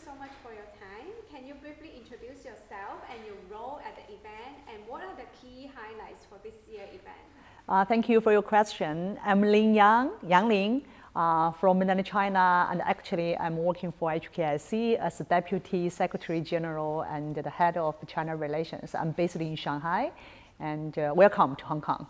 so much for your time. Can you briefly introduce yourself and your role at the event, and what are the key highlights for this year's event? Thank you for your question. I'm Ling Yang Ling, from mainland China, and actually I'm working for HKTB as the Deputy Secretary General and the Head of China Relations. I'm based in Shanghai, and welcome to Hong Kong.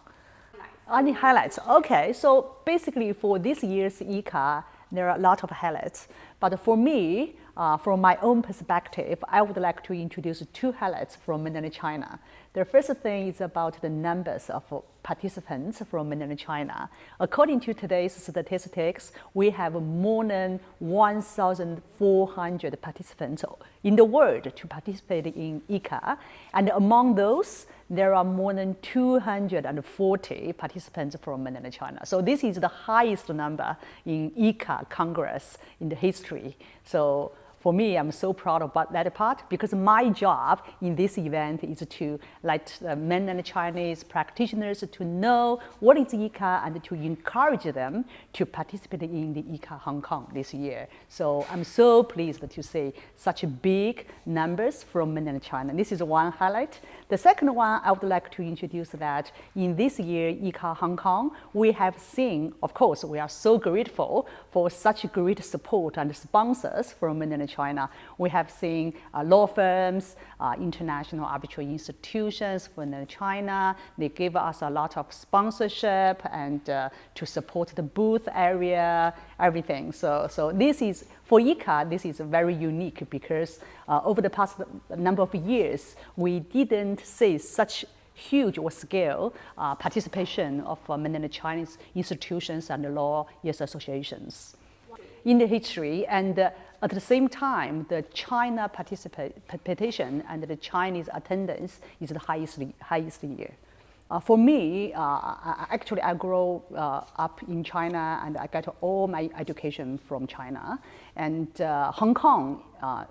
Any highlights? Okay, so basically for this year's ICCA, there are a lot of highlights. But for me, from my own perspective, I would like to introduce two highlights from mainland China. The first thing is about the numbers of participants from mainland China. According to today's statistics, we have more than 1,400 participants in the world to participate in ICCA. And among those, there are more than 240 participants from mainland China. So this is the highest number in ICCA Congress in the history. So for me, I'm so proud about that part, because my job in this event is to let mainland Chinese practitioners to know what is ICCA and to encourage them to participate in the ICCA Hong Kong this year. So I'm so pleased to see such big numbers from mainland China. This is one highlight. The second one, I would like to introduce that in this year, ICCA Hong Kong, we have seen, of course, we are so grateful for such great support and sponsors from mainland China. We have seen law firms, international arbitral institutions from China. They give us a lot of sponsorship and to support the booth area, everything. So this is, for ICCA, this is very unique because over the past number of years, we didn't see such huge or scale participation of mainland Chinese institutions and lawyers associations in the history. And at the same time, the China participation and the Chinese attendance is the highest year. For me, actually, I grew up in China and I got all my education from China. And Hong Kong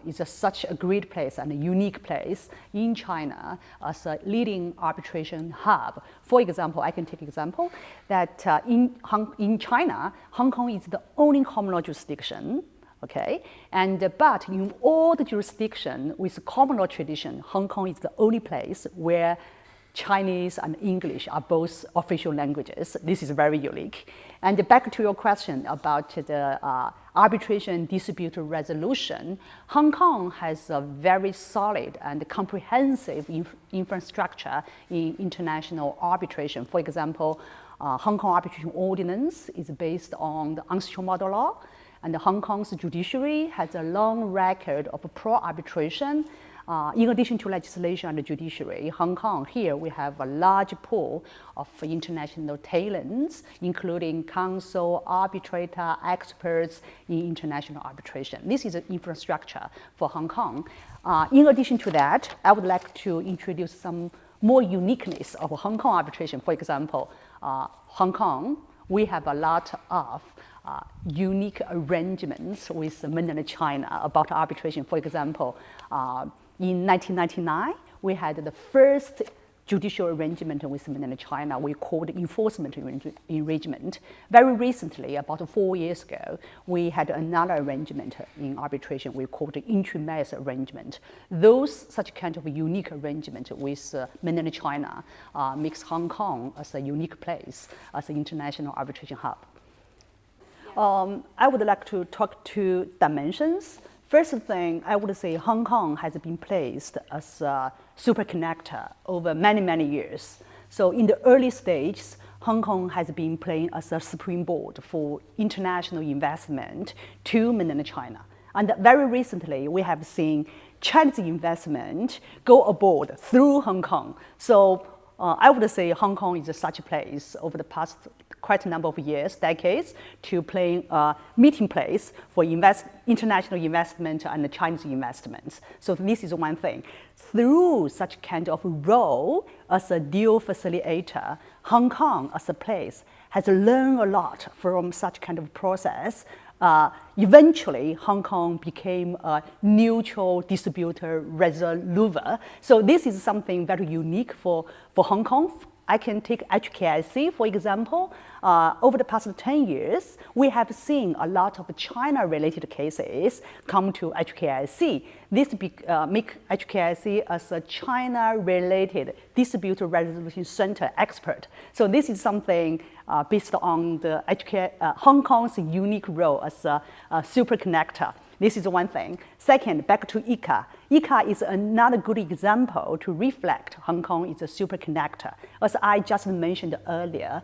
is such a great place and a unique place in China as a leading arbitration hub. For example, I can take example that in China, Hong Kong is the only common law jurisdiction. Okay, but in all the jurisdiction with common law tradition, Hong Kong is the only place where Chinese and English are both official languages. This is very unique. And back to your question about the arbitration dispute resolution, Hong Kong has a very solid and comprehensive infrastructure in international arbitration. For example, Hong Kong Arbitration Ordinance is based on the ancestral model law, and Hong Kong's judiciary has a long record of pro-arbitration. In addition to legislation and the judiciary, Hong Kong, here we have a large pool of international talents, including counsel, arbitrator, experts in international arbitration. This is an infrastructure for Hong Kong. In addition to that, I would like to introduce some more uniqueness of Hong Kong arbitration. For example, Hong Kong, we have a lot of unique arrangements with mainland China about arbitration. For example, in 1999, we had the first judicial arrangement with mainland China. We called enforcement arrangement. Very recently, about 4 years ago, we had another arrangement in arbitration we called the intramural arrangement. Such kind of unique arrangement with mainland China makes Hong Kong as a unique place, as an international arbitration hub. I would like to talk two dimensions. First thing, I would say Hong Kong has been placed as a super connector over many, many years. So in the early stages, Hong Kong has been playing as a springboard for international investment to mainland China. And very recently, we have seen Chinese investment go abroad through Hong Kong. So I would say Hong Kong is such a place over the past quite a number of years, decades, to playing a meeting place for international investment and Chinese investments. So this is one thing. Through such kind of role as a deal facilitator, Hong Kong as a place has learned a lot from such kind of process. Eventually, Hong Kong became a neutral distributor resolver. So this is something very unique for Hong Kong I can take HKIC, for example. Over the past 10 years, we have seen a lot of China-related cases come to HKIC. This make HKIC as a China-related dispute resolution center expert. So this is something based on the Hong Kong's unique role as a super connector. This is one thing. Second, back to ICCA. ICCA is another good example to reflect Hong Kong is a super connector. As I just mentioned earlier,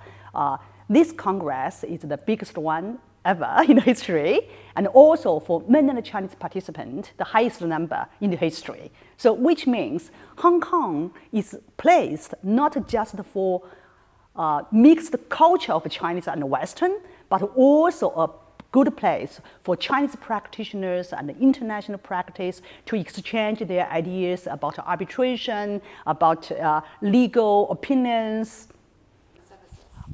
this Congress is the biggest one ever in history, and also for mainland Chinese participants, the highest number in the history. So which means Hong Kong is placed not just for mixed culture of Chinese and Western, but also a good place for Chinese practitioners and international practice to exchange their ideas about arbitration, about legal opinions.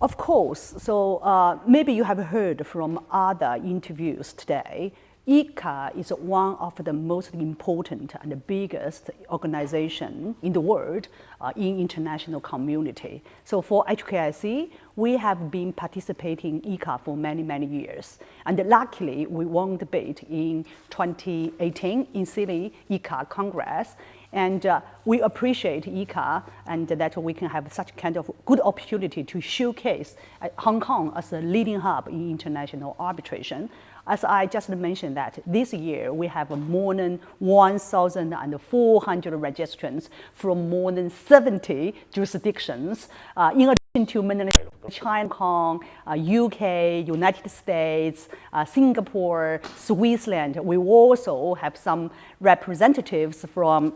Of course, so maybe you have heard from other interviews today, ICCA is one of the most important and the biggest organization in the world in international community. So for HKIC, we have been participating in ICCA for many, many years. And luckily, we won the bid in 2018 in Sydney ICCA Congress. And we appreciate ICCA and that we can have such kind of good opportunity to showcase Hong Kong as a leading hub in international arbitration. As I just mentioned that this year we have more than 1,400 registrants from more than 70 jurisdictions, in addition to mainland China, Hong Kong, UK, United States, Singapore, Switzerland. We also have some representatives from,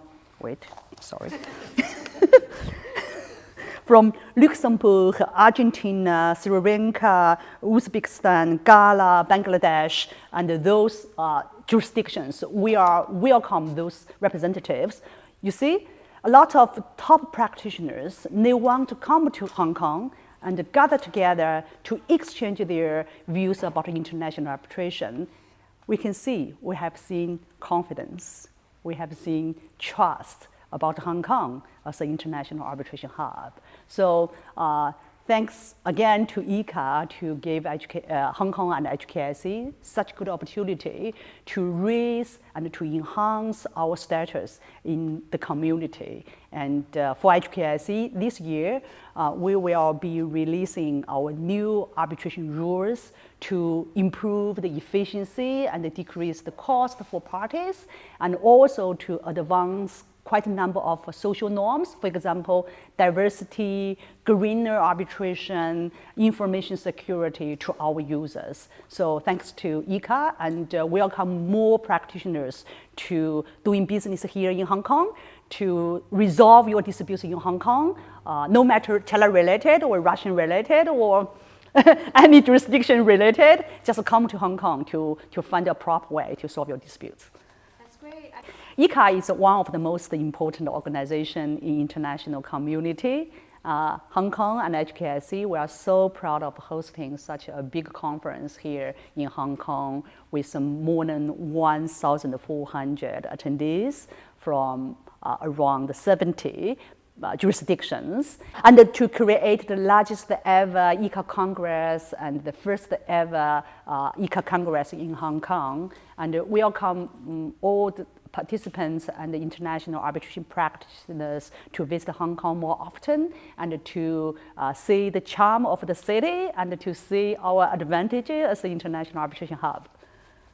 from Luxembourg, Argentina, Sri Lanka, Uzbekistan, Ghana, Bangladesh, and those jurisdictions. We welcome those representatives. You see, a lot of top practitioners, they want to come to Hong Kong and gather together to exchange their views about international arbitration. We can see, we have seen confidence, we have seen trust about Hong Kong as an international arbitration hub. So thanks again to ICCA to give Hong Kong and HKIC such good opportunity to raise and to enhance our status in the community. And for HKIC this year, we will be releasing our new arbitration rules to improve the efficiency and decrease the cost for parties, and also to advance quite a number of social norms, for example, diversity, greener arbitration, information security to our users. So thanks to ICCA, and welcome more practitioners to doing business here in Hong Kong, to resolve your disputes in Hong Kong, no matter China-related or Russian-related or any jurisdiction related, just come to Hong Kong to find a proper way to solve your disputes. That's great. ICCA is one of the most important organizations in international community. Hong Kong and HKIC, we are so proud of hosting such a big conference here in Hong Kong with more than 1,400 attendees from around 70 jurisdictions, and to create the largest ever ICCA Congress and the first ever ICCA Congress in Hong Kong, and welcome all the participants and the international arbitration practitioners to visit Hong Kong more often, and to see the charm of the city, and to see our advantages as an international arbitration hub.